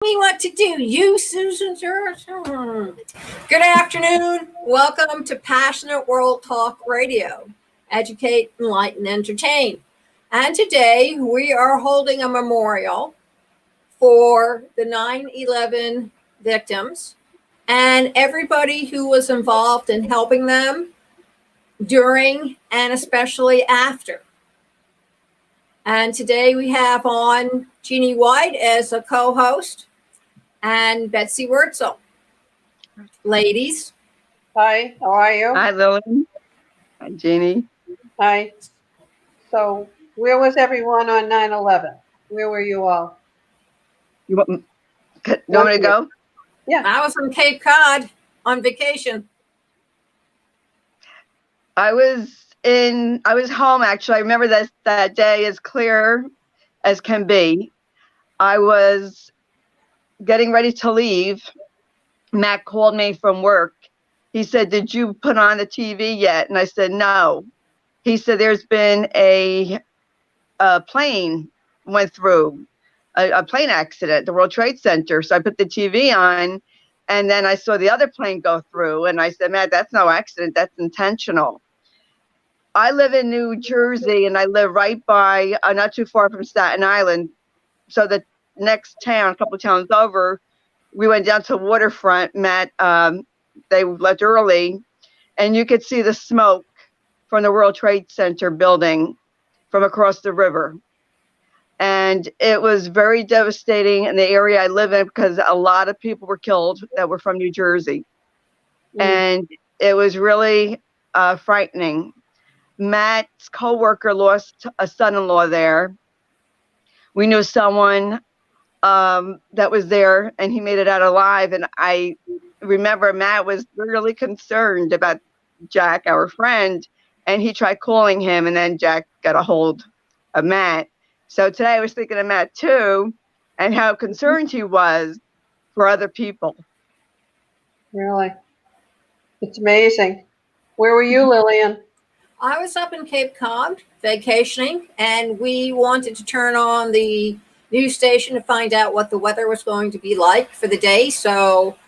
Me what to do. You, Susan George. Good afternoon. Welcome to Passionate World Talk Radio. Educate, enlighten, entertain. And today we are holding a memorial for the 9/11 victims and everybody who was involved in helping them during and especially after. And today we have on Jeannie White as a co-host and Betsy Wurtzel. Ladies. Hi, how are you? Hi, Lillian. Hi, Jeannie. Hi. So, where was everyone on 9/11? Where were you all? You want me to go? Yeah. I was from Cape Cod on vacation. I was home, actually. I remember that day as clear as can be. I was getting ready to leave. Matt called me from work. He said, "Did you put on the TV yet?" And I said, "No." He said, "There's been a plane went through, a plane accident, the World Trade Center." So I put the TV on, and then I saw the other plane go through. And I said, "Matt, that's no accident. That's intentional." I live in New Jersey, and I live right by, not too far from Staten Island. So the next town, a couple of towns over, we went down to the waterfront. Matt, they left early, and you could see the smoke from the World Trade Center building from across the river. And it was very devastating in the area I live in because a lot of people were killed that were from New Jersey. And it was really frightening. Matt's coworker lost a son-in-law there. We knew someone that was there, and he made it out alive. And I remember Matt was really concerned about Jack, our friend, and he tried calling him, and then Jack got a hold of Matt. So today I was thinking of Matt too, and how concerned he was for other people. Really? It's amazing. Where were you, Lillian? I was up in Cape Cod vacationing, and we wanted to turn on the news station to find out what the weather was going to be like for the day. So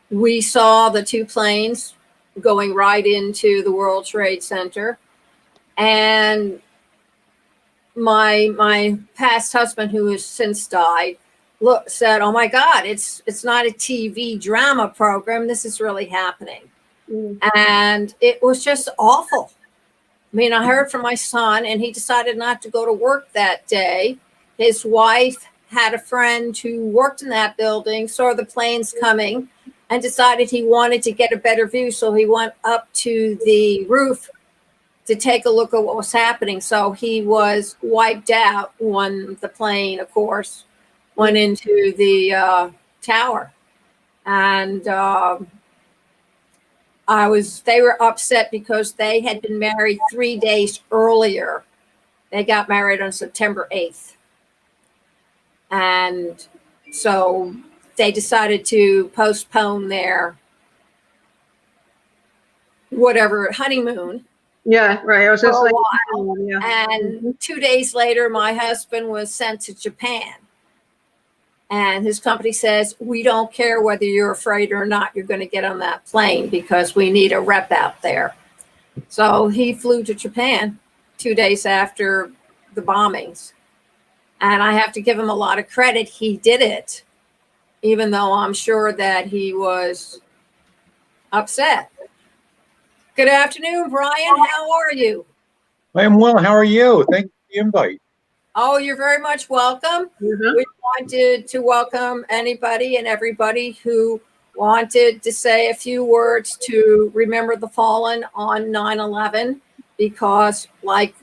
we saw the two planes going right into the World Trade Center. And my past husband, who has since died, said, "Oh my God, it's not a TV drama program. This is really happening." And it was just awful. I mean, I heard from my son, and he decided not to go to work that day. His wife had a friend who worked in that building, saw the planes coming, and decided he wanted to get a better view. So he went up to the roof to take a look at what was happening. So he was wiped out when the plane, of course, went into the tower. And they were upset because they had been married 3 days earlier. They got married on September 8th. And so they decided to postpone their honeymoon. Yeah, right. I was just For a like, while. yeah. And 2 days later, my husband was sent to Japan. And his company says, "We don't care whether you're afraid or not, you're going to get on that plane because we need a rep out there." So he flew to Japan 2 days after the bombings. And I have to give him a lot of credit. He did it, even though I'm sure that he was upset. Good afternoon, Brian. How are you? I am well. How are you? Thank you for the invite. Oh, you're very much welcome. We wanted to welcome anybody and everybody who wanted to say a few words to remember the fallen on 9/11, because like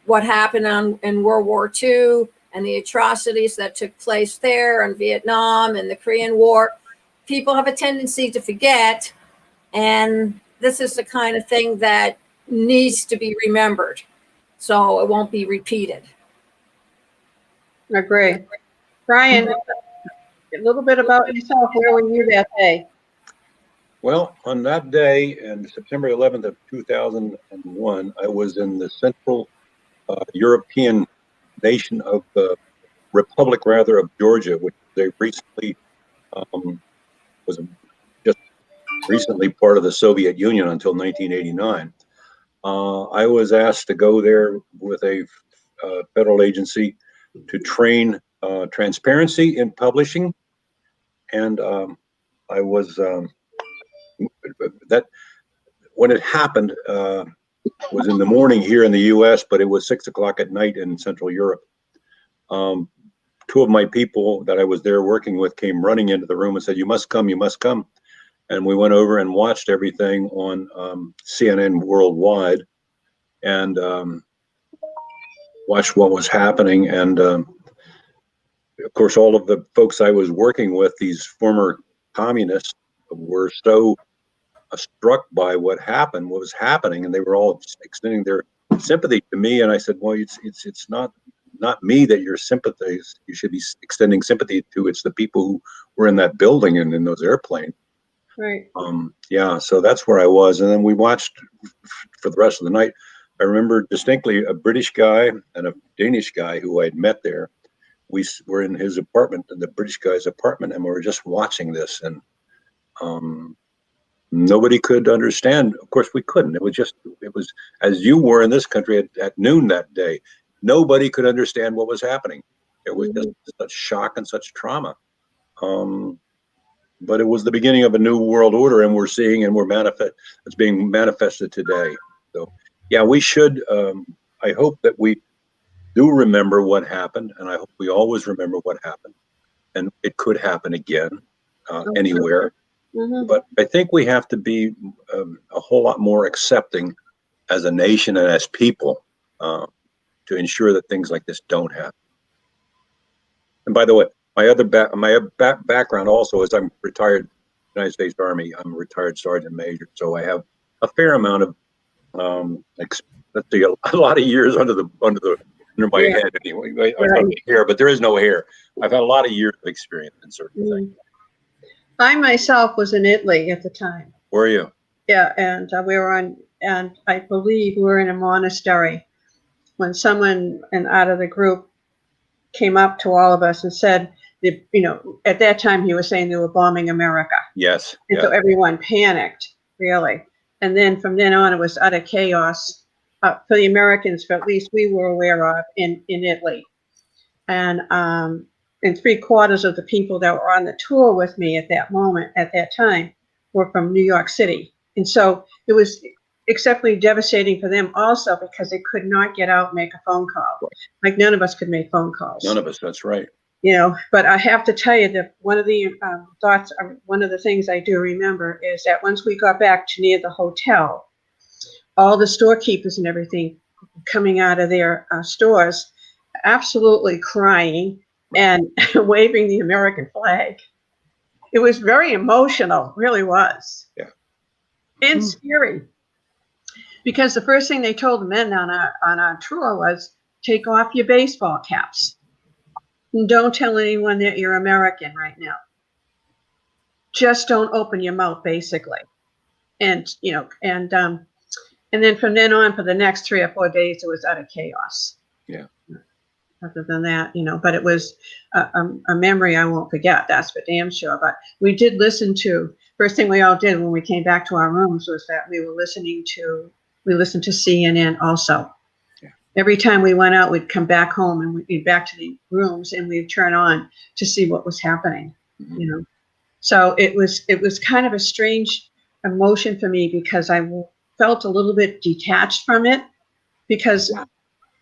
what happened in World War II and the atrocities that took place there in Vietnam and the Korean War, people have a tendency to forget. And this is the kind of thing that needs to be remembered, so it won't be repeated. Agree. Brian, a little bit about yourself. Where were you that day? Well, on that day, and September 11th of 2001, I was in the Central European nation of the Republic, rather, of Georgia, which they recently was just recently part of the Soviet Union until 1989. I was asked to go there with a federal agency to train transparency in publishing, and I was that when it happened was in the morning here in the U.S., but it was 6 o'clock at night in Central Europe. Two of my people that I was there working with came running into the room and said, "You must come, you must come." And we went over and watched everything on CNN worldwide, and watched what was happening. And of course, all of the folks I was working with, these former communists, were so struck by what was happening, and they were all extending their sympathy to me. And I said, "Well, it's not me that your sympathies you should be extending sympathy to. It's the people who were in that building and in those airplanes." Right. Yeah, so that's where I was. And then we watched for the rest of the night. I remember distinctly a British guy and a Danish guy who I'd met there. We were in his apartment, in the British guy's apartment, and we were just watching this. And nobody could understand. Of course, we couldn't. It was as you were in this country at noon that day. Nobody could understand what was happening. It was just such shock and such trauma. But it was the beginning of a new world order, and we're seeing, and it's being manifested today. So, yeah, we should. I hope that we do remember what happened, and I hope we always remember what happened. And it could happen again anywhere. Mm-hmm. But I think we have to be a whole lot more accepting as a nation and as people to ensure that things like this don't happen. And by the way, my other background also is I'm retired United States Army. I'm a retired sergeant major, so I have a fair amount of let's see, a lot of years under my head anyway. I don't have hair, but there is no hair. I've had a lot of years of experience in certain things. I myself was in Italy at the time. Were you? Yeah, and and I believe we were in a monastery when someone out of the group came up to all of us and said, at that time he was saying they were bombing America. Yes. And so everyone panicked, really. And then from then on, it was utter chaos for the Americans, but at least we were aware of in Italy. And 3/4 of the people that were on the tour with me at that time, were from New York City. And so it was exceptionally devastating for them also because they could not get out and make a phone call. Like none of us could make phone calls. None of us, that's right. But I have to tell you that one of the things I do remember is that once we got back to near the hotel, all the storekeepers and everything coming out of their stores, absolutely crying and waving the American flag. It was very emotional, really was. Yeah. And scary. Because the first thing they told the men on our tour was, take off your baseball caps. And don't tell anyone that you're American right now. Just don't open your mouth, basically. And then from then on for the next 3 or 4 days, it was utter chaos. Yeah. Other than that, but it was a memory I won't forget. That's for damn sure. But we did listen to, first thing we all did when we came back to our rooms was that we listened to CNN also. Yeah. Every time we went out, we'd come back home and we'd be back to the rooms and we'd turn on to see what was happening, So it was kind of a strange emotion for me because I felt a little bit detached from it because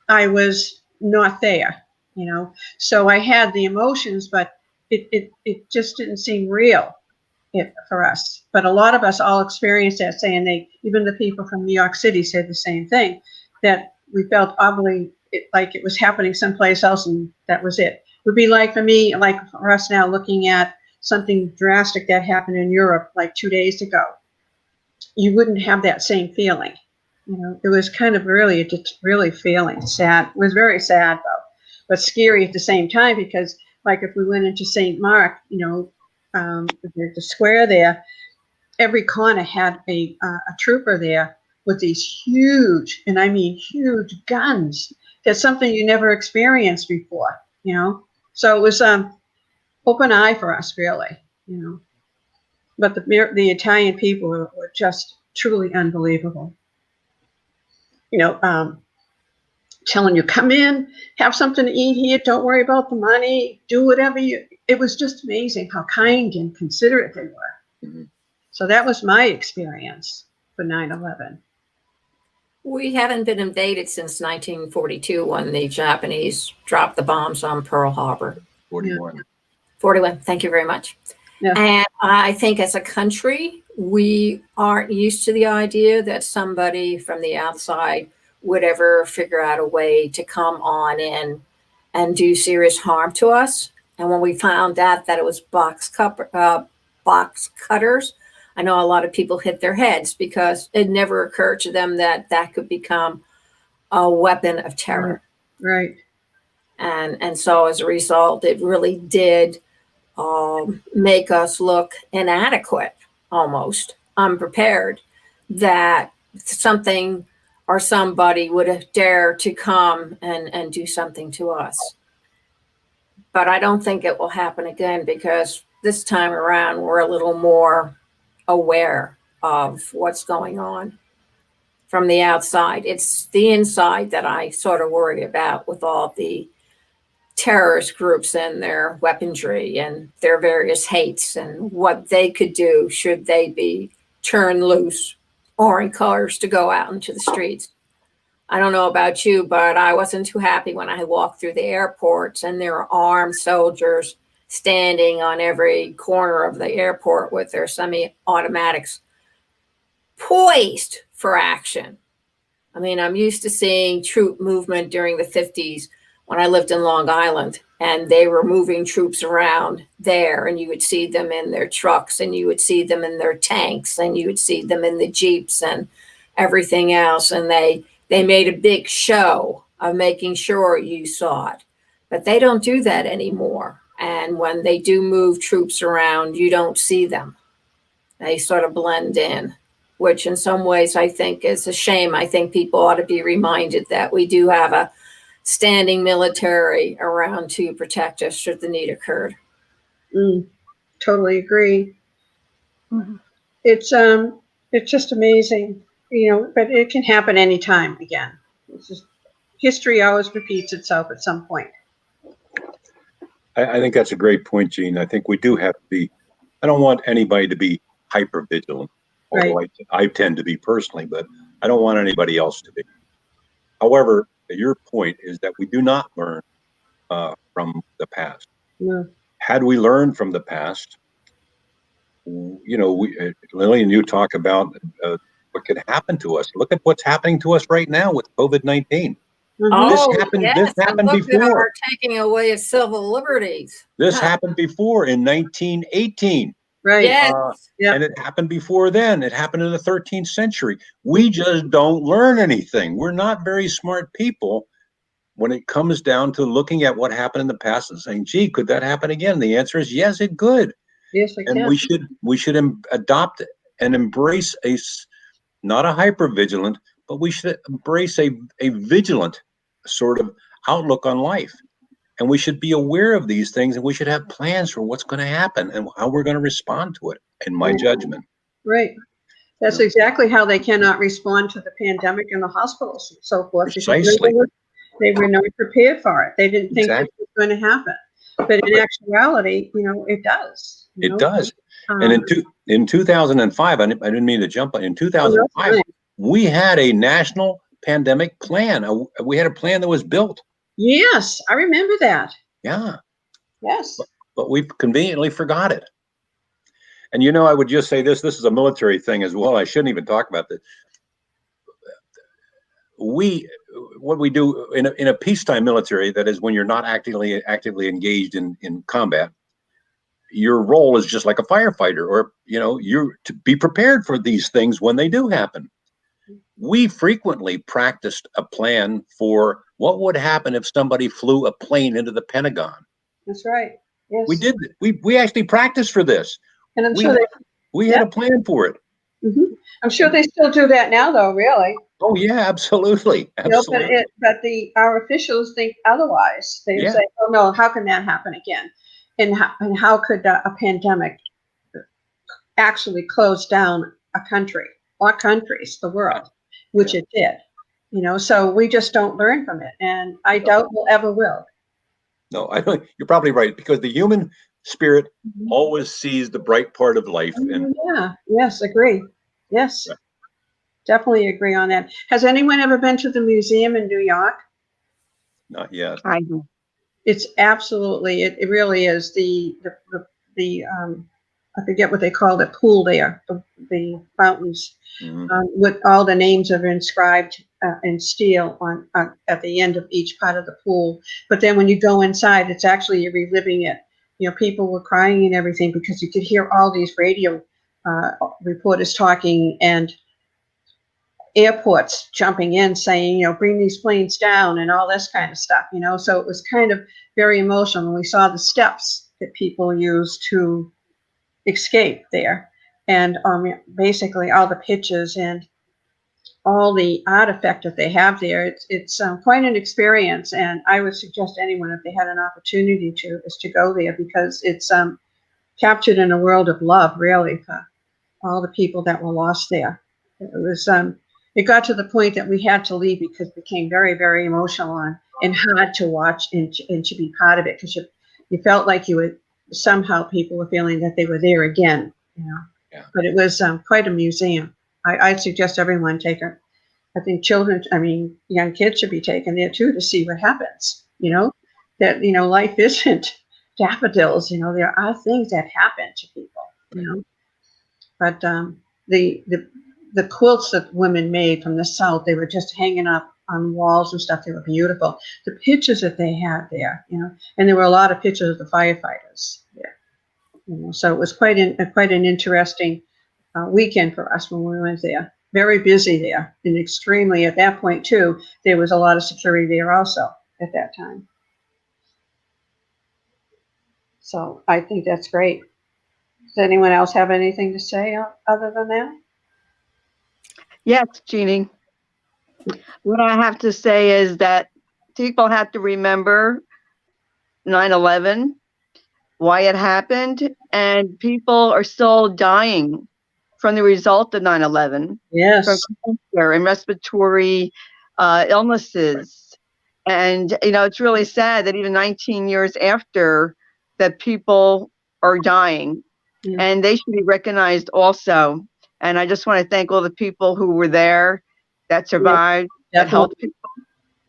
I was not there, So I had the emotions, but it just didn't seem real for us. But a lot of us all experienced that, saying even the people from New York City said the same thing, that we felt oddly like it was happening someplace else and that was it. It would be like for me, like for us now, looking at something drastic that happened in Europe like 2 days ago. You wouldn't have that same feeling. It was kind of really feeling sad. It was very sad though, but scary at the same time because like if we went into St. Mark, the square there, every corner had a trooper there with these huge, and I mean huge guns. That's something you never experienced before, So it open eye for us, really, you know. But the Italian people were just truly unbelievable. You know, telling you, come in, have something to eat here, don't worry about the money, do whatever you. It was just amazing how kind and considerate they were. Mm-hmm. So that was my experience for 9/11. We haven't been invaded since 1942 when the Japanese dropped the bombs on Pearl Harbor. 41. 41. Thank you very much. Yeah. And I think as a country, we aren't used to the idea that somebody from the outside would ever figure out a way to come on in and do serious harm to us. And when we found out that it was box cutters, I know a lot of people hit their heads because it never occurred to them that that could become a weapon of terror. Right. And so as a result, it really did make us look inadequate, almost unprepared, that something or somebody would dare to come and do something to us. But I don't think it will happen again because this time around we're a little more aware of what's going on from the outside. It's the inside that I sort of worry about with all the terrorist groups and their weaponry and their various hates and what they could do should they be turned loose or encouraged to go out into the streets. I don't know about you, but I wasn't too happy when I walked through the airports and there were armed soldiers standing on every corner of the airport with their semi-automatics poised for action. I mean, I'm used to seeing troop movement during the 50s when I lived in Long Island, and they were moving troops around there, and you would see them in their trucks, and you would see them in their tanks, and you would see them in the Jeeps and everything else. And they made a big show of making sure you saw it. But they don't do that anymore. And when they do move troops around, you don't see them. They sort of blend in, which in some ways I think is a shame. I think people ought to be reminded that we do have a standing military around to protect us should the need occur. Totally agree. Mm-hmm. It's just amazing, you know, but it can happen anytime again. It's just, history always repeats itself at some point. I think that's a great point, Gene. I think we do have to be, I don't want anybody to be hyper vigilant, although Right. I tend to be personally, but I don't want anybody else to be. However, your point is that we do not learn from the past. No. Had we learned from the past, you know, Lillian, you talk about what could happen to us. Look at what's happening to us right now with COVID-19. Mm-hmm. This happened. Yes, This happened look at before. our taking away of civil liberties. This happened before in 1918. Right. Yes. Yep. And it happened before then. It happened in the 13th century. We just don't learn anything. We're not very smart people when it comes down to looking at what happened in the past and saying, gee, could that happen again? The answer is yes, it could. Yes, it And can. we should adopt and embrace not a hyper-vigilant, but we should embrace a vigilant sort of outlook on life. And we should be aware of these things, and we should have plans for what's going to happen and how we're going to respond to it, in my judgment. Right. That's exactly how they cannot respond to the pandemic in the hospitals and so forth. Precisely. They were not prepared for it. They didn't think Exactly. this was going to happen. But in actuality, you know, it does. You know? It does. And in 2005, I didn't mean to jump on. In 2005, we had a national pandemic plan. We had a plan that was built. Yes, I remember that. Yeah. Yes. But we conveniently forgot it. And, you know, I would just say this is a military thing as well. I shouldn't even talk about this. What we do in a peacetime military, that is when you're not actively engaged in combat, your role is just like a firefighter, or, you know, you're to be prepared for these things when they do happen. We frequently practiced a plan for what would happen if somebody flew a plane into the Pentagon. That's right. Yes. We did. We actually practiced for this. And I'm sure we had a plan for it. Mm-hmm. I'm sure they still do that now, though. Really. Oh yeah, absolutely. Absolutely. You know, but our officials think otherwise. They say, "Oh no, how can that happen again?" and how could a pandemic actually close down a country or countries, the world, which it did. So we just don't learn from it, and I doubt we'll ever will. No, I don't. You're probably right, because the human spirit always sees the bright part of life. And yes, agree. Yes, right. Definitely agree on that. Has anyone ever been to the museum in New York? Not yet. I do. It's absolutely, it really is the I forget what they call the pool there, the fountains, with all the names are inscribed in steel on at the end of each part of the pool. But then when you go inside, it's actually you're reliving it. People were crying and everything because you could hear all these radio reporters talking and airports jumping in saying, bring these planes down and all this kind of stuff, So it was kind of very emotional. We saw the steps that people used to escape there, and basically all the pictures and all the artifact that they have there. It's quite an experience, and I would suggest anyone, if they had an opportunity is to go there, because it's captured in a world of love, really, for all the people that were lost there. It was it got to the point that we had to leave because it became very, very emotional and hard to watch and to be part of it, because you felt like you would somehow, people were feeling that they were there again, Yeah. But it was quite a museum. I'd suggest everyone take it. I think young kids should be taken there too, to see what happens, that, life isn't daffodils, there are things that happen to people, But the quilts that women made from the South, they were just hanging up on walls and stuff. They were beautiful. The pictures that they had there, and there were a lot of pictures of the firefighters there. So it was quite an interesting weekend for us when we went there. Very busy there, and extremely, at that point too, there was a lot of security there also at that time. So I think that's great. Does anyone else have anything to say other than that? Yes, Jeannie. What I have to say is that people have to remember 9/11, why it happened, and people are still dying from the result of 9/11. Yes. From cancer and respiratory illnesses. And, it's really sad that even 19 years after, that people are dying, and they should be recognized also. And I just want to thank all the people who were there, that survived, that helped people.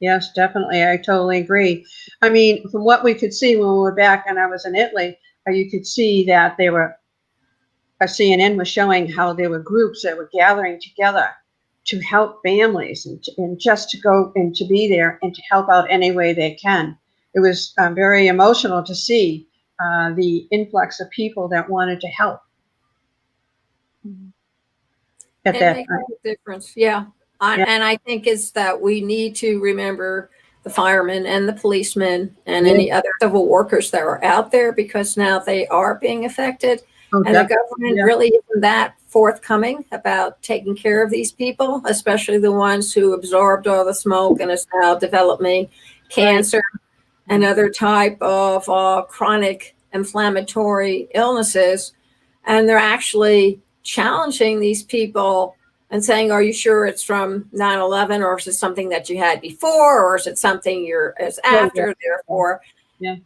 Yes, definitely. I totally agree. I mean, from what we could see when we were back and I was in Italy, you could see that CNN was showing how there were groups that were gathering together to help families and just to go and to be there and to help out any way they can. It was very emotional to see the influx of people that wanted to help. At it that makes time. a difference. Yeah. And I think it's that we need to remember the firemen and the policemen and any other civil workers that are out there, because now they are being affected. And the government really isn't that forthcoming about taking care of these people, especially the ones who absorbed all the smoke and is now developing cancer and other type of chronic inflammatory illnesses. And they're actually challenging these people and saying, are you sure it's from 9/11, or is it something that you had before, or is it something it's after, therefore?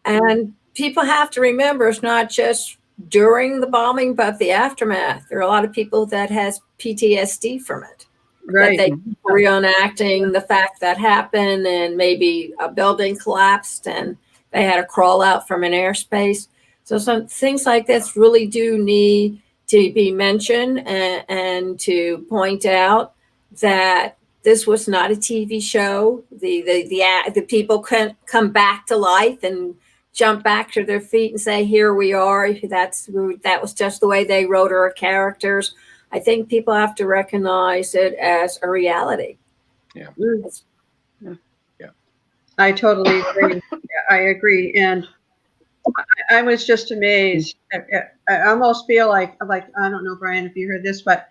And people have to remember, it's not just during the bombing, but the aftermath. There are a lot of people that has PTSD from it. That they reenacting the fact that happened, and maybe a building collapsed and they had to crawl out from an airspace. So some things like this really do need to be mentioned, and to point out that this was not a TV show. The people couldn't come back to life and jump back to their feet and say, here we are. That was just the way they wrote our characters. I think people have to recognize it as a reality. Yeah. I totally agree. I agree. And I was just amazed. I almost feel like, I don't know, Brian, if you heard this, but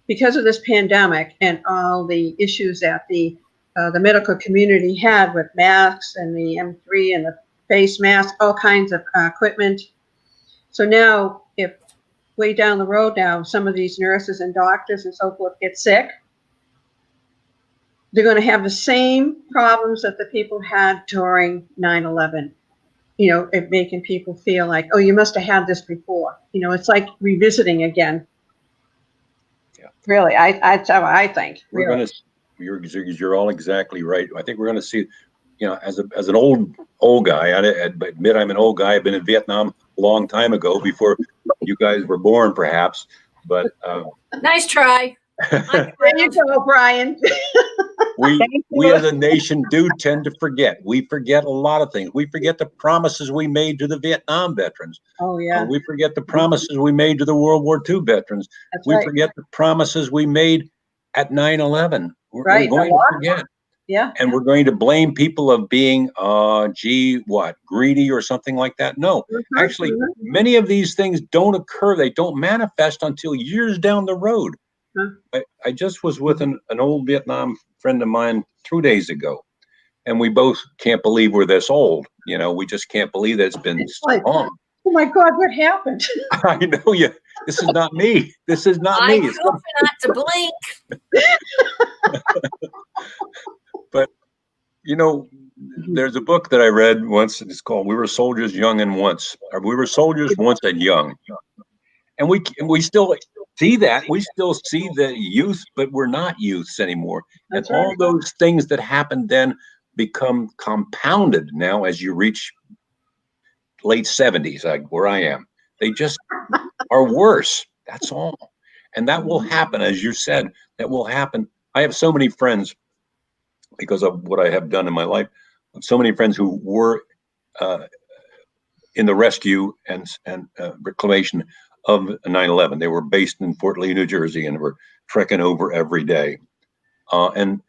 because of this pandemic and all the issues that the medical community had with masks and the M3 and face masks, all kinds of equipment. So now, if way down the road now, some of these nurses and doctors and so forth get sick, they're going to have the same problems that the people had during 9/11. You know, it making people feel like, oh, you must have had this before. You know, it's like revisiting again. Yeah. Really, that's how I think. We're Really. going to, you're all exactly right. I think we're going to see, you know, as an old guy, I admit I'm an old guy. I've been in Vietnam a long time ago, before you guys were born, perhaps. But nice try. There you go, Brian. we as a nation do tend to forget. We forget a lot of things. We forget the promises we made to the Vietnam veterans. Oh, yeah. We forget the promises we made to the World War II veterans. That's we right. forget the promises we made at 9/11. We're going to forget. Yeah. And we're going to blame people of being, greedy or something like that. No, actually, many of these things don't occur. They don't manifest until years down the road. I just was with an old Vietnam friend of mine 2 days ago, and we both can't believe we're this old. You know, we just can't believe that it's been so long. Oh my God, what happened? I know you. This is not me. This is not me. I hope not to blink. But, you know, there's a book that I read once. It's called "We Were Soldiers Young and Once," or "We Were Soldiers Once and Young." And we still see that. We still see the youth, but we're not youths anymore. That's and all those things that happened then become compounded now as you reach late 70s, like where I am. They just are worse. That's all. And that will happen, as you said, that will happen. I have so many friends, because of what I have done in my life, so many friends who were in the rescue and reclamation of 9/11. They were based in Fort Lee, New Jersey, and were trekking over every day. And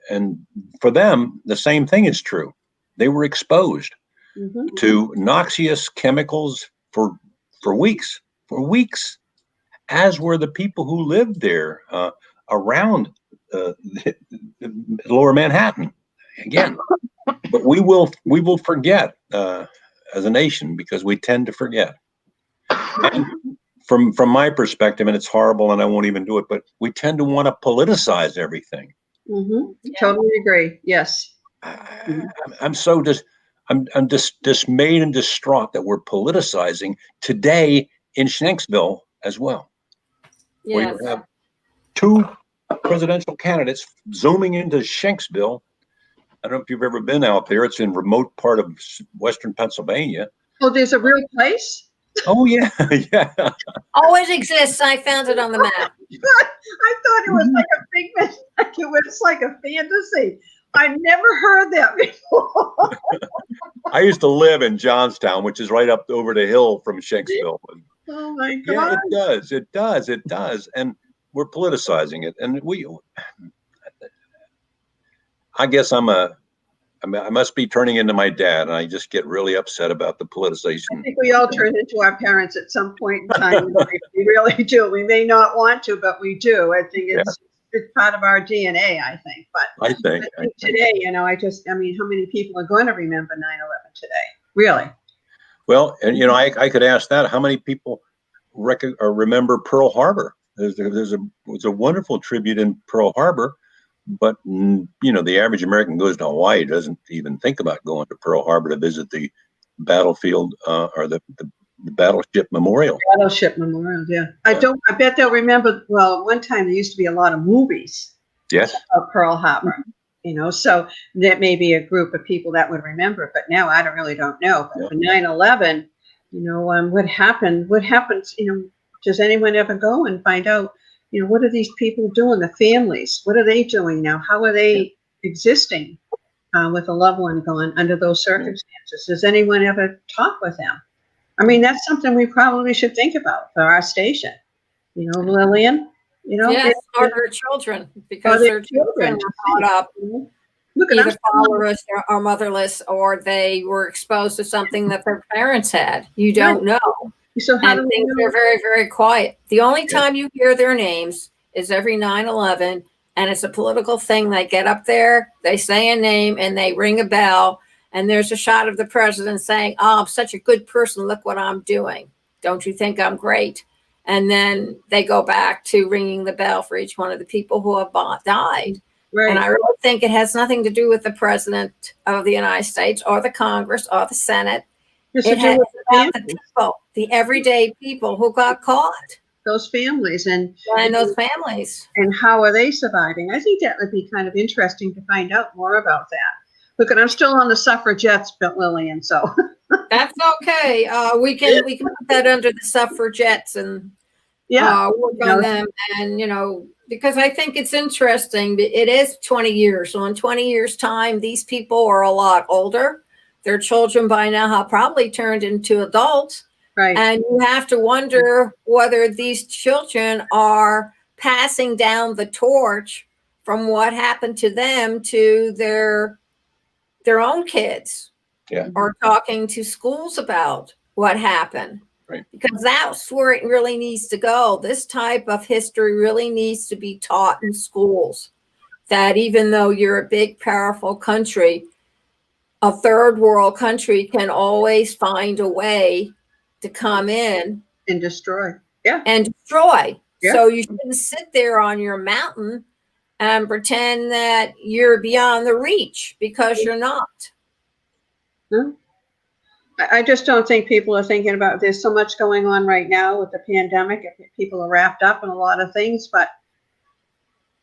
for them, the same thing is true. They were exposed to noxious chemicals for weeks, as were the people who lived there around Lower Manhattan. Again, but we will forget as a nation, because we tend to forget. And from my perspective, and it's horrible, and I won't even do it, but we tend to want to politicize everything. Totally agree. Yes. I'm just dismayed and distraught that we're politicizing today in Shanksville as well. Yes. Where you have two presidential candidates zooming into Shanksville. I don't know if you've ever been out there. It's in remote part of western Pennsylvania. Oh, there's a real place? Oh, yeah. Yeah. Always exists. I found it on the map. I thought it was like a figment, like it was like a fantasy. I never heard that before. I used to live in Johnstown, which is right up over the hill from Shanksville. Oh my God. Yeah, it does. And we're politicizing it. And I guess I must be turning into my dad, and I just get really upset about the politicization. I think we all turn into our parents at some point in time. We really do. We may not want to, but we do. I think it's part of our DNA, I think. But I think today, you know, I mean, how many people are going to remember 9/11 today? Really? Well, and you know, I could ask that. How many people remember Pearl Harbor? There's a wonderful tribute in Pearl Harbor. But, you know, the average American goes to Hawaii, doesn't even think about going to Pearl Harbor to visit the battlefield or the battleship memorial. Battleship memorial, yeah. I bet they'll remember. Well, one time there used to be a lot of movies. Yes. Of Pearl Harbor, you know, so that may be a group of people that would remember it. But now I don't know. But for 9/11, you know, what happened? What happens? You know, does anyone ever go and find out? You know, what are these people doing? The families, what are they doing now? How are they existing with a loved one gone under those circumstances? Does anyone ever talk with them? I mean, that's something we probably should think about for our station. You know, Lillian, you know. Yes, or their children, because their children were caught up, either fatherless or motherless, or they were exposed to something that their parents had. You don't know. So and things are very, very quiet. The only time you hear their names is every 9/11, and it's a political thing. They get up there, they say a name, and they ring a bell, and there's a shot of the president saying, "Oh, I'm such a good person. Look what I'm doing. Don't you think I'm great?" And then they go back to ringing the bell for each one of the people who have died. Right. And I really think it has nothing to do with the president of the United States or the Congress or the Senate. It's It to do has with about the people, the everyday people who got caught, those families and those families. and how are they surviving? I think that would be kind of interesting to find out more about that. Look, and I'm still on the suffragettes, Lillian. So That's okay. We can put that under the suffragettes and work on them. And because I think it's interesting. It is 20 years. So in 20 years' time, these people are a lot older. Their children by now have probably turned into adults. right. And you have to wonder whether these children are passing down the torch from what happened to them to their own kids. Yeah. Or talking to schools about what happened. Right. Because that's where it really needs to go. This type of history really needs to be taught in schools. That even though you're a big, powerful country, a third world country can always find a way to come in And destroy. Yeah. and destroy. Yeah. So you shouldn't sit there on your mountain and pretend that you're beyond the reach, because you're not. No. I just don't think people are thinking about, there's so much going on right now with the pandemic. People are wrapped up in a lot of things, but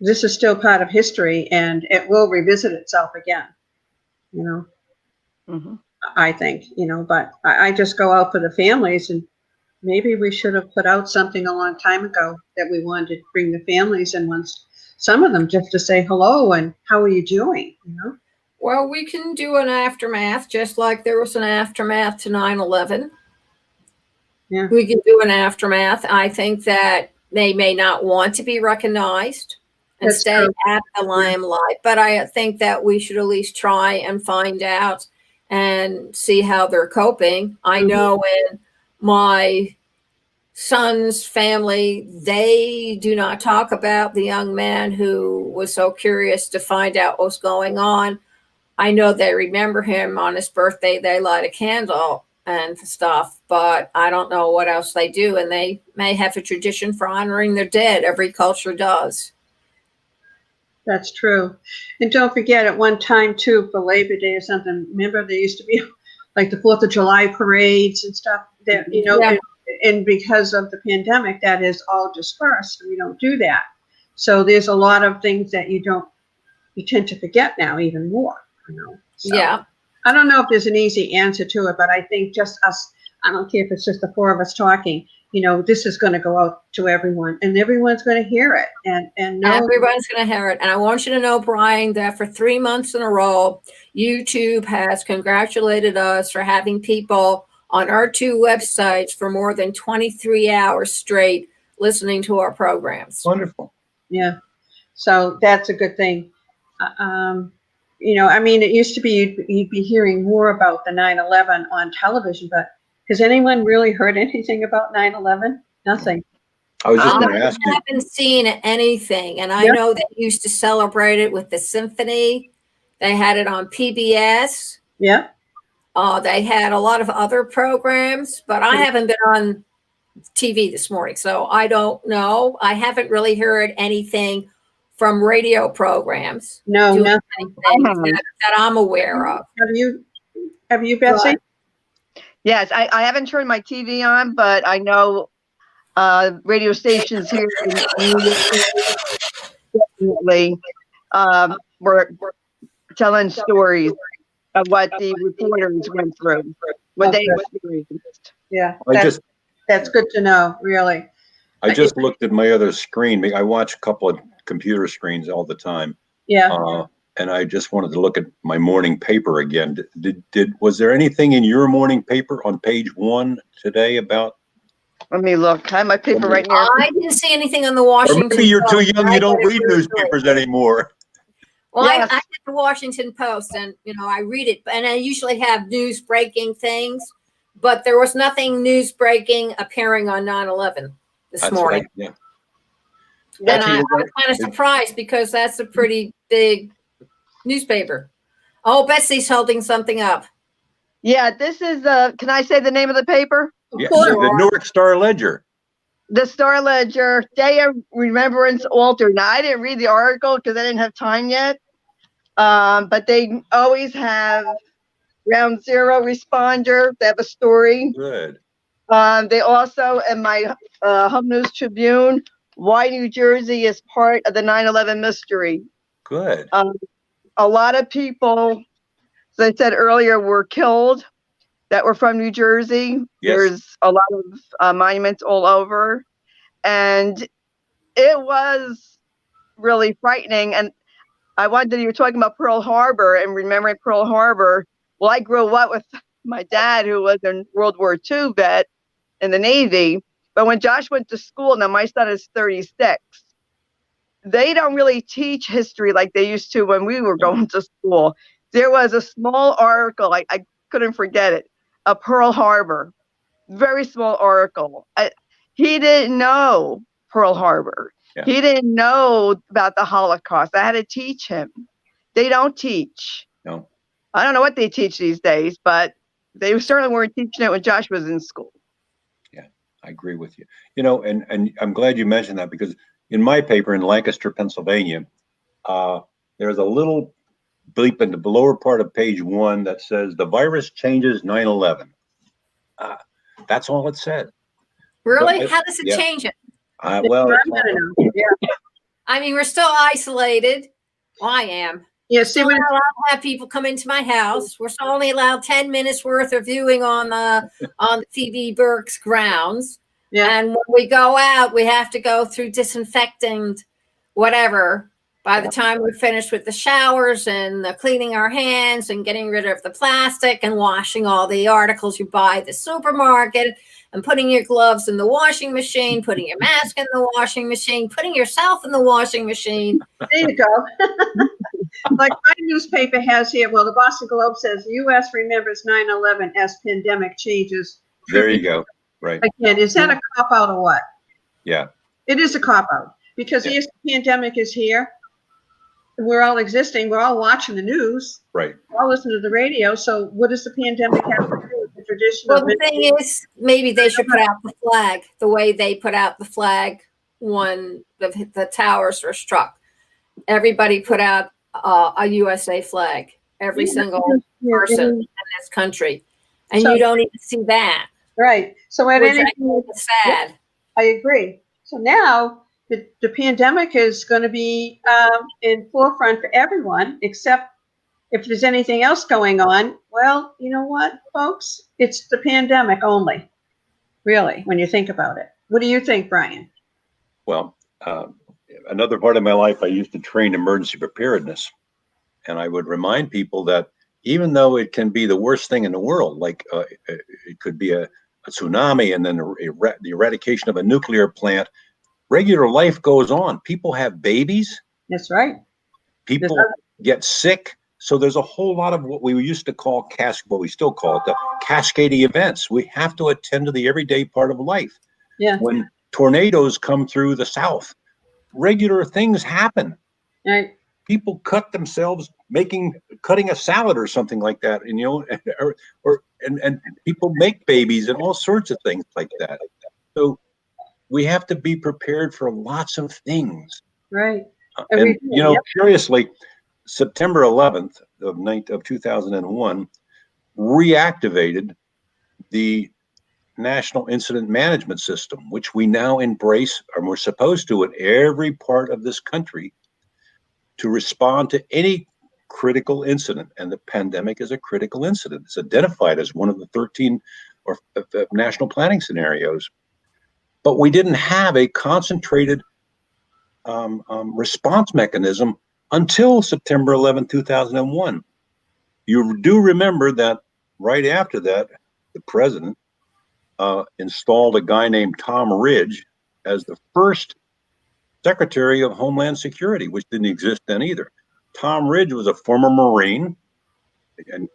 this is still part of history, and it will revisit itself again, I think, but I just go out for the families, and maybe we should have put out something a long time ago that we wanted to bring the families in once, some of them just to say hello and how are you doing, Well, we can do an aftermath, just like there was an aftermath to 9/11. Yeah. We can do an aftermath. I think that they may not want to be recognized and That's stay true. at the limelight, but I think that we should at least try and find out and see how they're coping. I know in my son's family, they do not talk about the young man who was so curious to find out what's going on. I know they remember him on his birthday. They light a candle and stuff, but I don't know what else they do. And they may have a tradition for honoring their dead. Every culture does. That's true. And don't forget, at one time too, for Labor Day or something, remember there used to be like the 4th of July parades and stuff that, Yeah. and because of the pandemic, that is all dispersed. We don't do that. So there's a lot of things that you tend to forget now even more, So, Yeah. I don't know if there's an easy answer to it, but I think just us, I don't care if it's just the 4 of us talking, this is going to go out to everyone, and everyone's going to hear it and know. Everyone's going to hear it. And I want you to know, Brian, that for 3 months in a row, YouTube has congratulated us for having people on our 2 websites for more than 23 hours straight listening to our programs. Wonderful. Yeah. So that's a good thing. It used to be you'd be hearing more about the 9/11 on television, but has anyone really heard anything about 9/11? Nothing. I was just I going to ask you. haven't seen anything, and I know they used to celebrate it with the symphony. They had it on PBS. Yeah. They had a lot of other programs, but I haven't been on TV this morning, so I don't know. I haven't really heard anything from radio programs. No, doing nothing. anything that I'm aware of. Have you, Betsy? Yes, I haven't turned my TV on, but I know radio stations here in New York definitely were telling stories of what the reporters went through, what they experienced. Yeah. That's good to know, really. I just looked at my other screen. I watch a couple of computer screens all the time. Yeah. And I just wanted to look at my morning paper again. Was there anything in your morning paper on page 1 today about? Let me look. I have my paper right here. I didn't see anything on the Washington Or maybe you're too Post. young, you don't read newspapers anymore. Well, Yes. I get the Washington Post, and I read it, and I usually have news breaking things, but there was nothing news breaking appearing on 9/11 this That's morning. right, yeah. And I Actually, was kind of surprised because that's a pretty big newspaper. Oh, Betsy's holding something up. Yeah, this is can I say the name of the paper? Yeah, course. the Newark Star Ledger. The Star Ledger, Day of Remembrance Altar. Now, I didn't read the article because I didn't have time yet. But they always have Round Zero responder. They have a story. Good. They also, in my Home News Tribune, why New Jersey is part of the 9/11 mystery. Good. A lot of people, as I said earlier, were killed that were from New Jersey. Yes. There's a lot of monuments all over. And it was really frightening. And I wondered, you were talking about Pearl Harbor and remembering Pearl Harbor. Well, I grew up with my dad, who was a World War II vet in the Navy. But when Josh went to school, now my son is 36, they don't really teach history like they used to when we were going to school. There was a small article, I couldn't forget it, of Pearl Harbor, very small article. He didn't know Pearl Harbor. Yeah. He didn't know about the Holocaust. I had to teach him. They don't teach. No. I don't know what they teach these days, but they certainly weren't teaching it when Josh was in school. Yeah, I agree with you. You know, and I'm glad you mentioned that, because in my paper in Lancaster, Pennsylvania, there's a little bleep in the lower part of page 1 that says the virus changes 9/11. That's all it said. Really? But How does it yeah. change it? Well, I mean, we're still isolated. Well, I am. Yeah, Still see, not allowed to have people come into my house. We're still only allowed 10 minutes worth of viewing on the TV Burke's grounds. yeah, And when we go out, we have to go through disinfecting whatever. By the time we're finished with the showers and the cleaning our hands and getting rid of the plastic and washing all the articles you buy at the supermarket and putting your gloves in the washing machine, putting your mask in the washing machine, putting yourself in the washing machine. there you go. Like my newspaper has here, well, the Boston Globe says U.S. remembers 9/11 as pandemic changes. there you go. Right. Again, is that a cop-out or what? Yeah. It is a cop-out because Yeah. yes, the pandemic is here. We're all existing. We're all watching the news. Right. We're all listening to the radio. So what does the pandemic have to do with the tradition Well, of the thing is, maybe they should put out the flag the way they put out the flag when the towers were struck. Everybody put out a USA flag, every single person in this country. And So- you don't even see that, Right. So at which any I think is sad. I agree. So now the pandemic is going to be in forefront for everyone, except if there's anything else going on. Well, you know what, folks? It's the pandemic only, really, when you think about it. What do you think, Brian? Well, another part of my life, I used to train emergency preparedness. And I would remind people that even though it can be the worst thing in the world, like it could be a tsunami and then the eradication of a nuclear plant, regular life goes on. People have babies. That's right. People get sick. So there's a whole lot of what we used to call what we still call it, the cascading events. We have to attend to the everyday part of life. Yeah. When tornadoes come through the South, regular things happen. Right. People cut themselves cutting a salad or something like that, and and people make babies and all sorts of things like that. So we have to be prepared for lots of things. Right. And Yep. curiously, September 11th of 2001 reactivated the National Incident Management System, which we now embrace, and we're supposed to in every part of this country, to respond to any critical incident. And the pandemic is a critical incident. It's identified as one of the 13 national planning scenarios. But we didn't have a concentrated response mechanism until September 11, 2001. You do remember that right after that, the president installed a guy named Tom Ridge as the first Secretary of Homeland Security, which didn't exist then either. Tom Ridge was a former Marine, and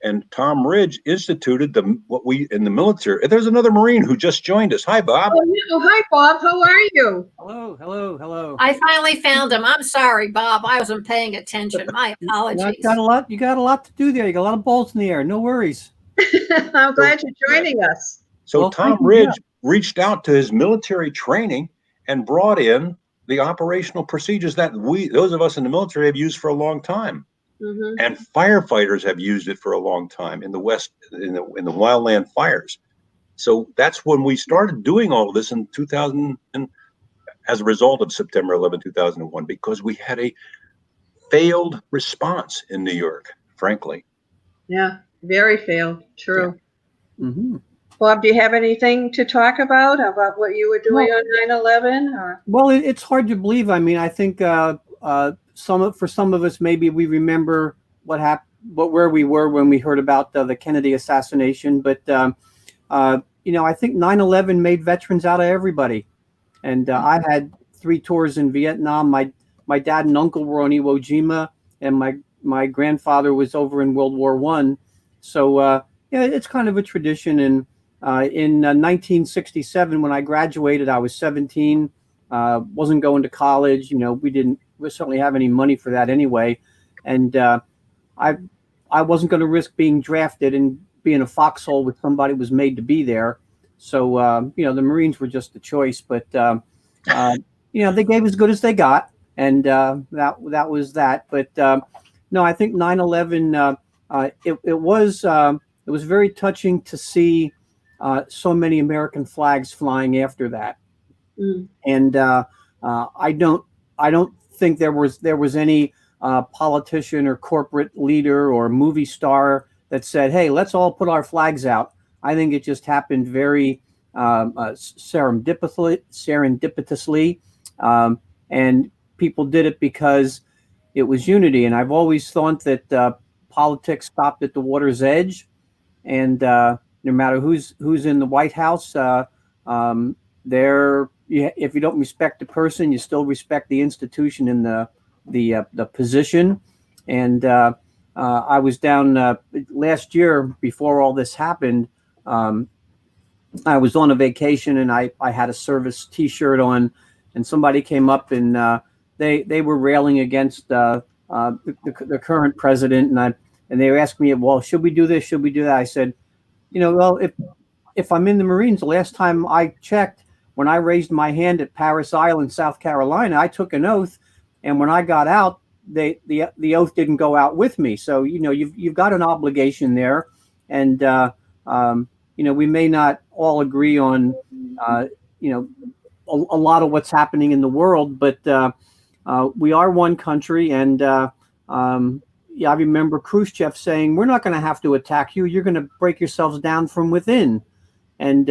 And Tom Ridge instituted what we in the military. There's another Marine who just joined us. Hi, Bob. Oh, hi, Bob. How are you? Hello, hello, hello. I finally found him. I'm sorry, Bob. I wasn't paying attention. My apologies. You got a lot. You got a lot to do there. You got a lot of balls in the air. No worries. I'm glad you're joining us. So Well, Tom thank you, Ridge reached out to his military training and brought in the operational procedures that those of us in the military have used for a long time. Mm-hmm. And firefighters have used it for a long time in the West, in the wildland fires. So that's when we started doing all of this in 2000, and as a result of September 11, 2001, because we had a failed response in New York, frankly. Yeah, very failed. True. Yeah. Mm-hmm. Bob, do you have anything to talk about what you were doing on 9/11? Or? Well, it's hard to believe. I mean, I think for some of us, maybe we remember what happened, where we were when we heard about the Kennedy assassination. But I think 9/11 made veterans out of everybody. And I had 3 tours in Vietnam. My dad and uncle were on Iwo Jima, and my grandfather was over in World War I. So yeah, it's kind of a tradition. And in 1967, when I graduated, I was 17. Wasn't going to college. We certainly have any money for that anyway. And I wasn't going to risk being drafted and being a foxhole with somebody who was made to be there. So, the Marines were just the choice, but, they gave as good as they got. And that was that. But no, I think 9/11, it was very touching to see so many American flags flying after that. Mm. And I don't think there was any politician or corporate leader or movie star that said, "Hey, let's all put our flags out." I think it just happened very serendipitously, and people did it because it was unity. And I've always thought that politics stopped at the water's edge, and no matter who's in the White House, if you don't respect the person, you still respect the institution and the position. And I was down last year before all this happened. I was on a vacation, and I had a service T-shirt on, and somebody came up and they were railing against the current president, and they were asking me, "Well, should we do this? Should we do that?" I said, well, if I'm in the Marines, the last time I checked, when I raised my hand at Parris Island, South Carolina, I took an oath, and when I got out, the oath didn't go out with me. So you've got an obligation there, and we may not all agree on a lot of what's happening in the world, but we are one country, and I remember Khrushchev saying, "We're not going to have to attack you. You're going to break yourselves down from within." And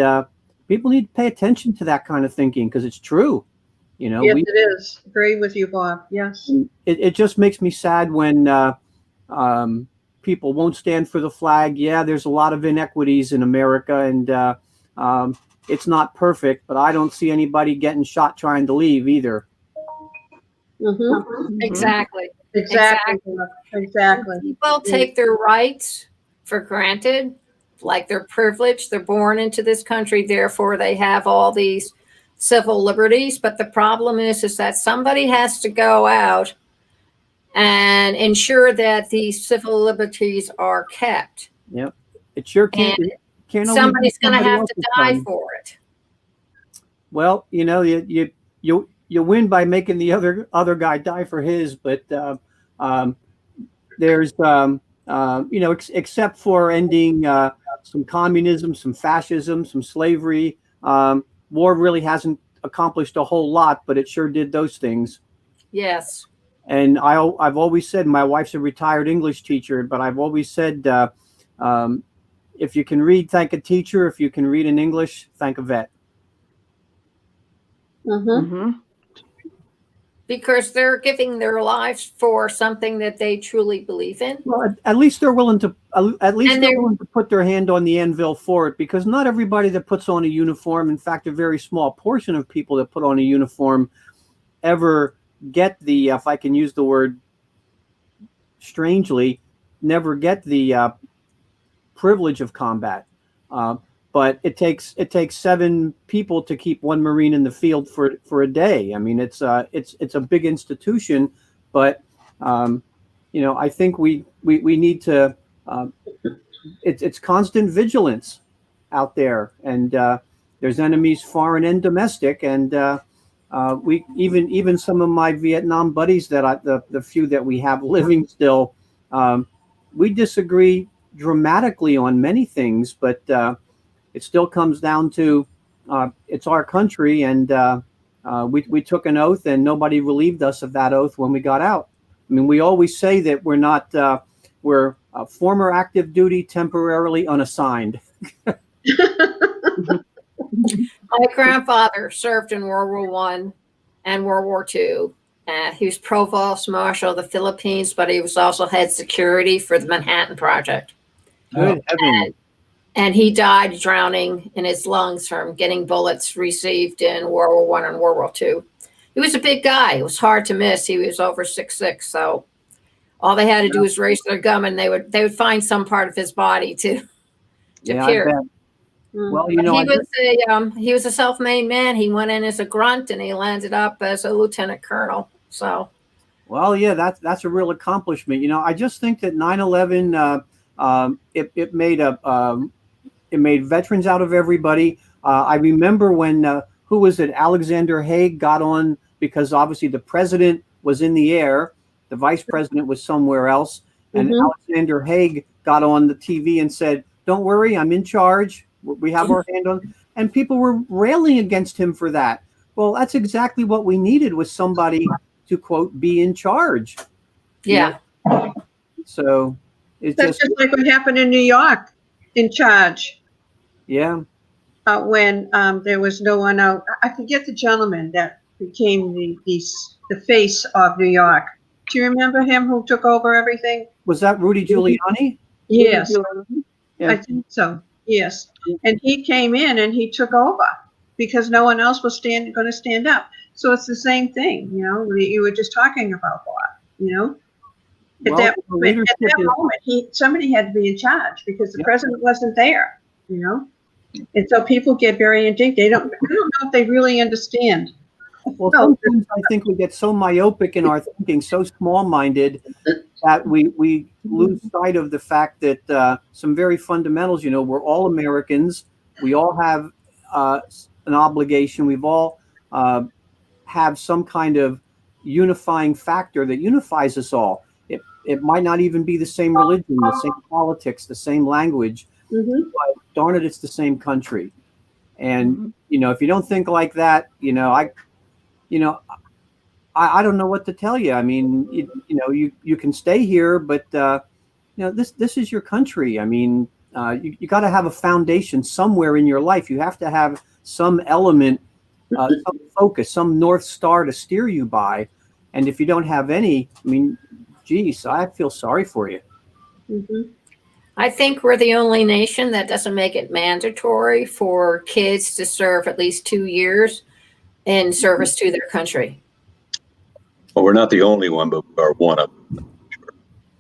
people need to pay attention to that kind of thinking, because it's true. Yes, it is. Agree with you, Bob. Yes. It just makes me sad when people won't stand for the flag. Yeah, there's a lot of inequities in America, and it's not perfect, but I don't see anybody getting shot trying to leave either. Mm-hmm. Exactly. Exactly. People take their rights for granted, like they're privileged. They're born into this country, therefore they have all these civil liberties. But the problem is that somebody has to go out and ensure that these civil liberties are kept. Yep. It sure can't. Somebody's going to have to die for it. Well, you win by making the other guy die for his, but there's except for ending some communism, some fascism, some slavery, war really hasn't accomplished a whole lot, but it sure did those things. Yes. And I've always said, my wife's a retired English teacher, but I've always said, if you can read, thank a teacher. If you can read in English, thank a vet. Mm-hmm. Mm-hmm. Because they're giving their lives for something that they truly believe in. Well, at least they're willing to willing to put their hand on the anvil for it, because not everybody that puts on a uniform, in fact, a very small portion of people that put on a uniform ever get the, if I can use the word strangely, never get the privilege of combat. But it takes 7 people to keep 1 Marine in the field for a day. I mean, it's a big institution, but I think we need to. It's constant vigilance out there, and there's enemies foreign and domestic, and we even some of my Vietnam buddies that the few that we have living still, we disagree dramatically on many things, but it still comes down to it's our country, and we took an oath, and nobody relieved us of that oath when we got out. I mean, we always say that we're former active duty, temporarily unassigned. My grandfather served in World War I and World War II. He was provost marshal of the Philippines, but he was also head security for the Manhattan Project. Good heavens. And he died drowning in his lungs from getting bullets received in World War I and World War II. He was a big guy. It was hard to miss. He was over 6'6", so all they had to do was raise their gun, and they would find some part of his body to pierce. Well, he was a self-made man. He went in as a grunt, and he landed up as a lieutenant colonel. So, well, yeah, that's a real accomplishment. I just think that 9/11 it made veterans out of everybody. I remember when who was it? Alexander Haig got on, because obviously the president was in the air, the vice president was somewhere else, and Alexander Haig got on the TV and said, "Don't worry, I'm in charge. We have our hand on," and people were railing against him for that. Well, that's exactly what we needed, was somebody to, quote, be in charge. Yeah. So That's just like what happened in New York, in charge. Yeah. When there was no one out. I forget the gentleman that became the face of New York. Do you remember him, who took over everything? Was that Rudy Giuliani? Yes. Yeah. I think so. Yes. And he came in and he took over because no one else was going to stand up. So it's the same thing, you were just talking about that, At that moment, somebody had to be in charge because the president wasn't there, And so people get very indignant. I don't know if they really understand. Well, sometimes I think we get so myopic in our thinking, so small-minded, that we lose sight of the fact that some very fundamentals, we're all Americans. We all have an obligation. We've all have some kind of unifying factor that unifies us all. It might not even be the same religion, the same politics, the same language, but darn it, it's the same country. And, if you don't think like that, I don't know what to tell you. I mean, you can stay here, but this is your country. I mean, you got to have a foundation somewhere in your life. You have to have some element, some focus, some North Star to steer you by. And if you don't have any, I mean, geez, I feel sorry for you. I think we're the only nation that doesn't make it mandatory for kids to serve at least 2 years in service to their country. Well, we're not the only one, but we are one of them.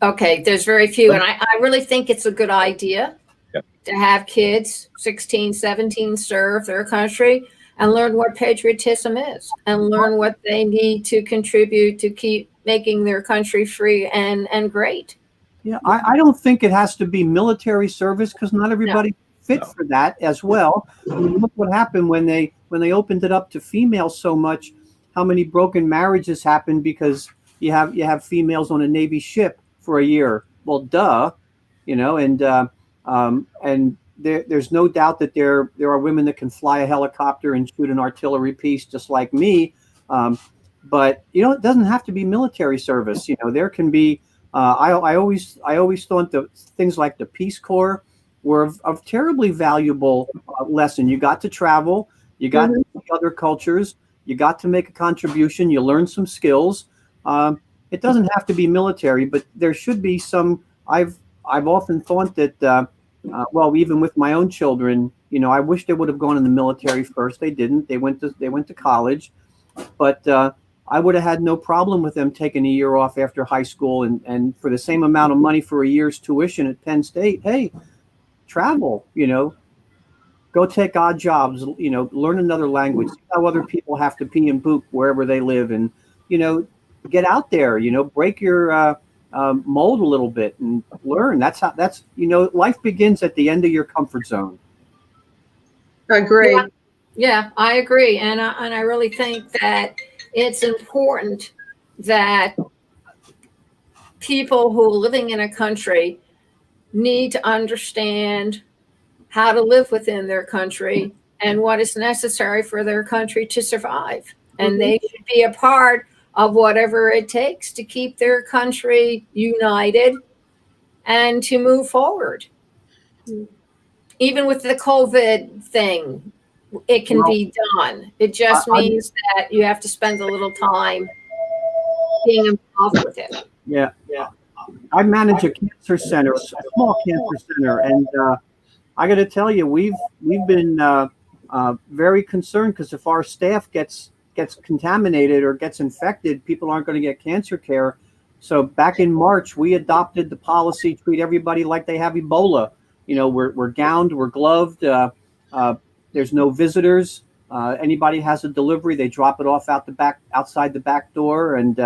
Okay, there's very few. And I really think it's a good idea to have kids, 16, 17, serve their country and learn what patriotism is and learn what they need to contribute to keep making their country free and great. Yeah, I don't think it has to be military service, because not everybody fit for that as well. I mean, look what happened when they opened it up to females so much. How many broken marriages happened because you have females on a Navy ship for a year? Well, duh, and there's no doubt that there are women that can fly a helicopter and shoot an artillery piece just like me. But it doesn't have to be military service. There can be. I always thought that things like the Peace Corps were of terribly valuable lesson. You got to travel, you got to see other cultures, you got to make a contribution, you learn some skills. It doesn't have to be military, but there should be some. I've often thought that even with my own children, I wish they would have gone in the military first. They didn't. They went to college, but I would have had no problem with them taking a year off after high school and for the same amount of money for a year's tuition at Penn State. Hey, travel, go take odd jobs, learn another language, see how other people have to pee and poop wherever they live, and, get out there, break your mold a little bit and learn. Life begins at the end of your comfort zone. Agree. Yeah, I agree. And I really think that it's important that people who are living in a country need to understand how to live within their country and what is necessary for their country to survive. And they should be a part of whatever it takes to keep their country united and to move forward. Even with the COVID thing, it can be done. It just means that you have to spend a little time being involved with it. Yeah. I manage a cancer center, a small cancer center, and I got to tell you, we've been very concerned, because if our staff gets contaminated or gets infected, people aren't going to get cancer care. So back in March, we adopted the policy: treat everybody like they have Ebola. We're gowned, we're gloved. There's no visitors. Anybody has a delivery, they drop it off outside the back door. And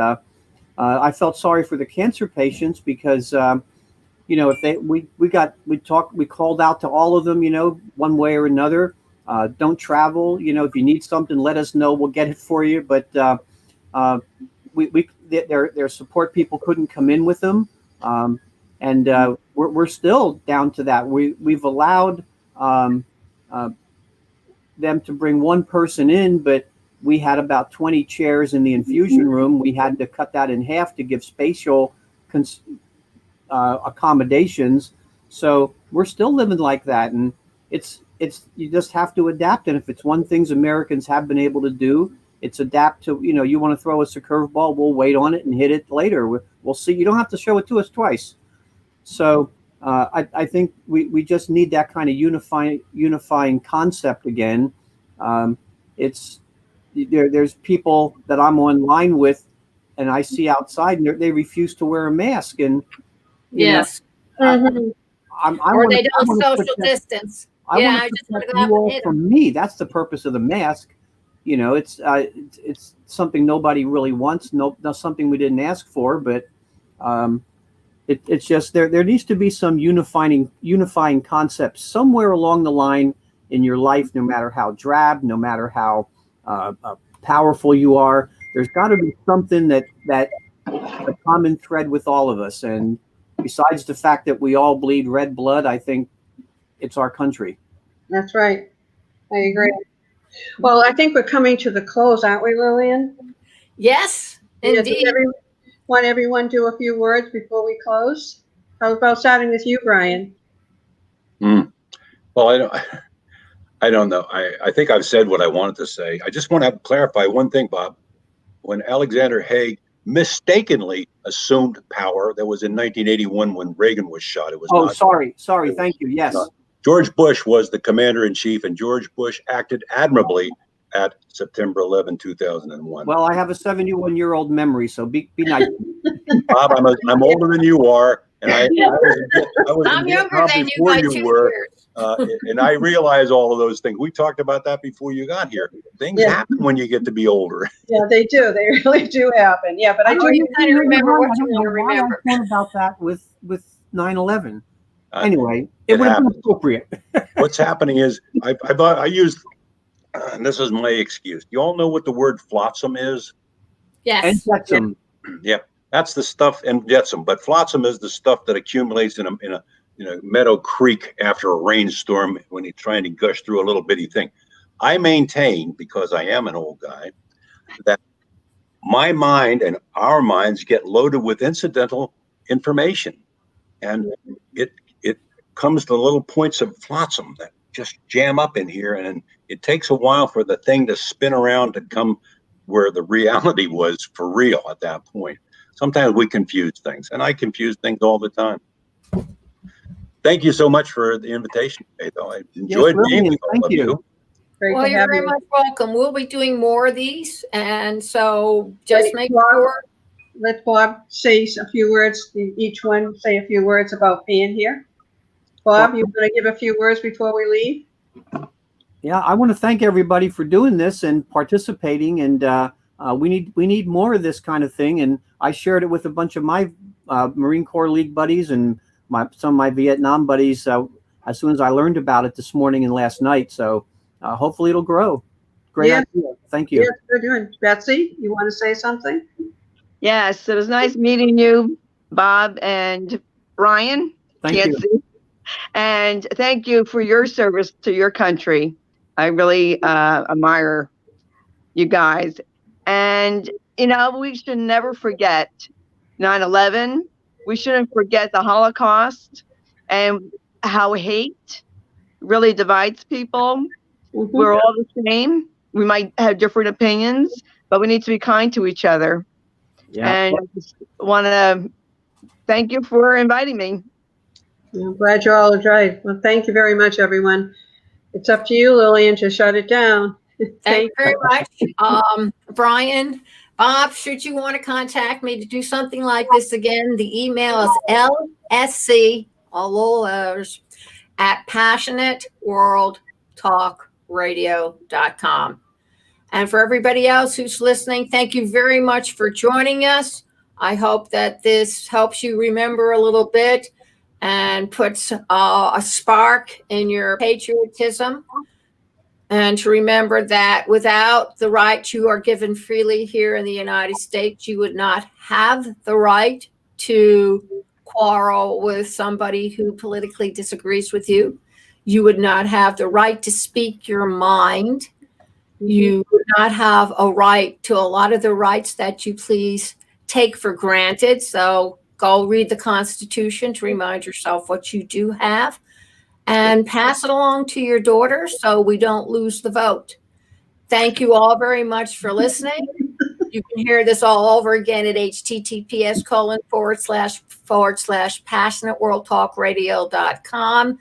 I felt sorry for the cancer patients, because if we called out to all of them, one way or another. Don't travel. If you need something, let us know. We'll get it for you. But their support people couldn't come in with them, and we're still down to that. We've allowed them to bring one person in, but we had about 20 chairs in the infusion room. We had to cut that in half to give spatial accommodations. So we're still living like that, and it's you just have to adapt. And if it's one thing Americans have been able to do, it's adapt to, you want to throw us a curveball, we'll wait on it and hit it later. We'll see. You don't have to show it to us twice. So I think we just need that kind of unifying concept again. There's people that I'm online with, and I see outside, and they refuse to wear a mask. And yes, or they don't social distance. I just want to go out and hit them. For me, that's the purpose of the mask. It's something nobody really wants. Not something we didn't ask for, but it's just there needs to be some unifying concept somewhere along the line in your life, no matter how drab, no matter how powerful you are. There's got to be something that a common thread with all of us. And besides the fact that we all bleed red blood, I think it's our country. That's right. I agree. Well, I think we're coming to the close, aren't we, Lillian? Yes, indeed. Want everyone do a few words before we close? How about starting with you, Brian? Well, I don't know. I think I've said what I wanted to say. I just want to clarify one thing, Bob. When Alexander Haig mistakenly assumed power, that was in 1981 when Reagan was shot. It was sorry. Thank you. Yes. George Bush was the commander-in-chief, and George Bush acted admirably at September 11, 2001. Well, I have a 71-year-old memory, so be nice. Bob, I'm older than you are, and I was I'm younger than you by 2 years. And I realize all of those things. We talked about that before you got here. Things happen when you get to be older. Yeah, they do. They really do happen. Yeah, but I do kind of remember what you want to remember. I thought about that with 9/11. Anyway, it would have been appropriate. What's happening is I used, and this is my excuse. You all know what the word flotsam is? Yes. And jetsam. Yeah, that's the stuff, and jetsam. But flotsam is the stuff that accumulates in a meadow creek after a rainstorm when you're trying to gush through a little bitty thing. I maintain, because I am an old guy, that my mind and our minds get loaded with incidental information, and it comes to little points of flotsam that just jam up in here, and it takes a while for the thing to spin around to come where the reality was for real at that point. Sometimes we confuse things, and I confuse things all the time. Thank you so much for the invitation, though. I enjoyed being with all of you. Well, you're very much welcome. We'll be doing more of these, and so just make sure. Let Bob say a few words. Each one say a few words about being here. Bob, you want to give a few words before we leave? Yeah, I want to thank everybody for doing this and participating, and we need more of this kind of thing. And I shared it with a bunch of my Marine Corps League buddies and some of my Vietnam buddies as soon as I learned about it this morning and last night. So hopefully it'll grow. Great idea. Thank you. Yes, we're doing. Betsy, you want to say something? Yes, it was nice meeting you, Bob and Brian. Thank you. See. And thank you for your service to your country. I really admire you guys. And, you know, we should never forget 9/11. We shouldn't forget the Holocaust and how hate really divides people. Mm-hmm. We're all the same. We might have different opinions, but we need to be kind to each other. Yeah. And I just want to thank you for inviting me. I'm glad you're all right. Well, thank you very much, everyone. It's up to you, Lillian, to shut it down. Thank you very much. Brian, Bob, should you want to contact me to do something like this again, the email is LSC, all little letters, at passionateworldtalkradio.com. And for everybody else who's listening, thank you very much for joining us. I hope that this helps you remember a little bit and puts a spark in your patriotism. And to remember that without the right you are given freely here in the United States, you would not have the right to quarrel with somebody who politically disagrees with you. You would not have the right to speak your mind. You would not have a right to a lot of the rights that you please take for granted. So go read the Constitution to remind yourself what you do have and pass it along to your daughter so we don't lose the vote. Thank you all very much for listening. You can hear this all over again at https://passionateworldtalkradio.com.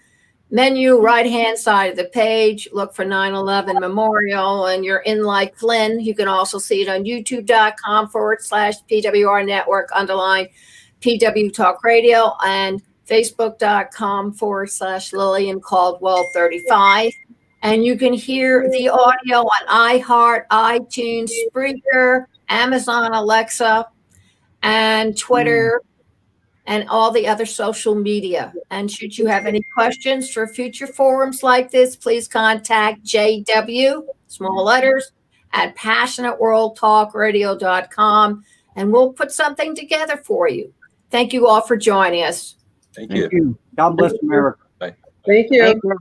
Menu, right-hand side of the page, look for 9/11 Memorial, and you're in like Flynn. You can also see it on youtube.com/PWR Network, _ PW Talk Radio, and Facebook.com/Lillian Caldwell 35. And you can hear the audio on iHeart, iTunes, Spreaker, Amazon Alexa, and Twitter, and all the other social media. And should you have any questions for future forums like this, please contact JW, small letters, at passionateworldtalkradio.com, and we'll put something together for you. Thank you all for joining us. Thank Thank you. you. God bless America. Bye. Thank you. Thank you.